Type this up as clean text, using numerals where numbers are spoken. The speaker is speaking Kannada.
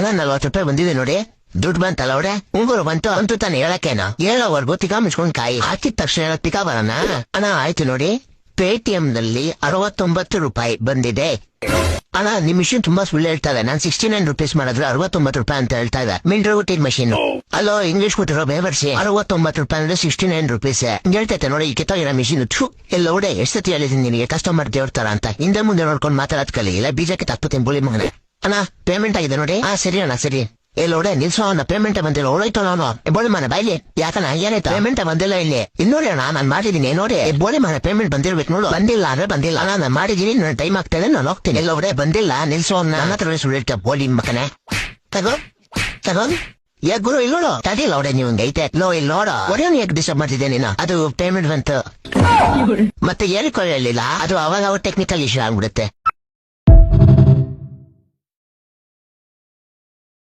ಅಣ್ಣ 40 ರೂಪಾಯಿ ಬಂದಿದೆ ನೋಡಿ. ದುಡ್ಡು ಬಂತಲ್ಲ ಅವ್ರೆ, ಉಂಗುರು ಬಂತು ಅಂತೂ ತಾನೆ ಹೇಳಕ್ಕೇನ, ಹೇಳೋವರೆಗೂ ತಿಕಾ ಮಿಸ್ಕೊಂಡ್ ಕಾಯಿ ಹಾಕಿದ ತಕ್ಷಣ ಹೇಳಕ್ ತಿಕಾ ಬರೋಣ. ಅಣ್ಣ ಆಯ್ತು ನೋಡಿ, ಪೇಟಿಎಂ ನಲ್ಲಿ 69 ರೂಪಾಯಿ ಬಂದಿದೆ. ಅಣ್ಣ ನಿಮ್ ಮಿಷಿನ್ ತುಂಬಾ ಸುಳ್ಳು ಹೇಳ್ತಾ ಇದೆ. ನಾನು 69 ರುಪೀಸ್ ಮಾಡಿದ್ರೆ 69 ರೂಪಾಯಿ ಅಂತ ಹೇಳ್ತಾ ಇದೆ. ಮಿಲ್ಡ್ರಿ ಹುಟ್ಟಿದ ಮಷೀನ್ ಅಲ್ಲೋ, ಇಂಗ್ಲಿಷ್ ಕೊಟ್ಟಿರೋ ಬೇವರ್ಸಿ. 69 ರೂಪಾಯಿ ಅಂದ್ರೆ 69 ರುಪೀಸ್ ಹೇಳ್ತೈತೆ ನೋಡಿ. ಈ ಕಿತ್ತೋಗಿರೋ ಮಿಷಿನ್ ಎಲ್ಲ ಓಡೆ ಎಷ್ಟು ಸತಿ ಹೇಳಿದೀನಿ ನಿನಗೆ ಕಸ್ಟಮರ್ ದೇವ್ತಾರ ಅಂತ. ಹಿಂದೆ ಮುಂದೆ ನೋಡ್ಕೊಂಡು ಮಾತಾಡೋದ್ ಕಲಿ, ಇಲ್ಲ ಬೀಜಕ್ಕೆ ತಪ್ಪುತ್ತೇನೆ ಬುಳಿ ಮಗನೆ. ಅಣ್ಣ ಪೇಮೆಂಟ್ ಆಗಿದೆ ನೋಡಿ. ಸರಿ ಅಣ್ಣ ಸರಿ. ಎಲ್ಲೋಡೆ ನಿಲ್ಸೋ, ಅವನ ಪೇಮೆಂಟ್ ಬಂದಿಲ್ಲ. ಓಡೋಯ್ತು ನಾನು ಬೋಳಿ ಮನೆ ಬಾಯ್ಲಿ. ಯಾಕಣ್ಣ ಏನಾಯ್ತು? ಪೇಮೆಂಟ್ ಬಂದಿಲ್ಲ ಇಲ್ಲಿ. ಇನ್ನೋಡಿ ಅಣ್ಣ ನಾನ್ ಮಾಡಿದೀನಿ ನೋಡಿ. ಬೋಳಿ ಮನೆ ಪೇಮೆಂಟ್ ಬಂದಿರ್ಬೇಕು ನೋಡು. ಬಂದಿಲ್ಲ ಅಂದ್ರೆ ಬಂದಿಲ್ಲ. ನಾನು ಮಾಡಿದೀನಿ, ನನ್ನ ಟೈಮ್ ಆಗ್ತದೆ, ನಾನು ಹೋಗ್ತೀನಿ. ಎಲ್ಲೋಡೆ ಬಂದಿಲ್ಲ ನಿಲ್ಸೋ, ನನ್ನ ಹತ್ರ ಸುಳ್ಳಿರ್ತ ಬೋಳಿ ಮಕ್ಕನೆ. ತಗೋ ತಗೋ ಗುರು ಇಲ್ಲೋಡು. ತಡಿಲ್ಲ ಅವಡೆ ನೀವು ಐತೆ ಲೋ ಇಲ್ಲಿ ನೋಡು. ಒಡೆಯೋನು ಯಾಕೆ ಡಿಸ್ಟರ್ಬ್ ಮಾಡ್ತಿದ್ದೆ ನೀನು? ಅದು ಪೇಮೆಂಟ್ ಬಂತು ಮತ್ತೆ ಹೇಳಿಕೊಳ್ಳಲಿಲ್ಲ. ಅದು ಅವಾಗ ಟೆಕ್ನಿಕಲ್ ಇಶ್ಯೂ ಆಗ್ಬಿಡುತ್ತೆ.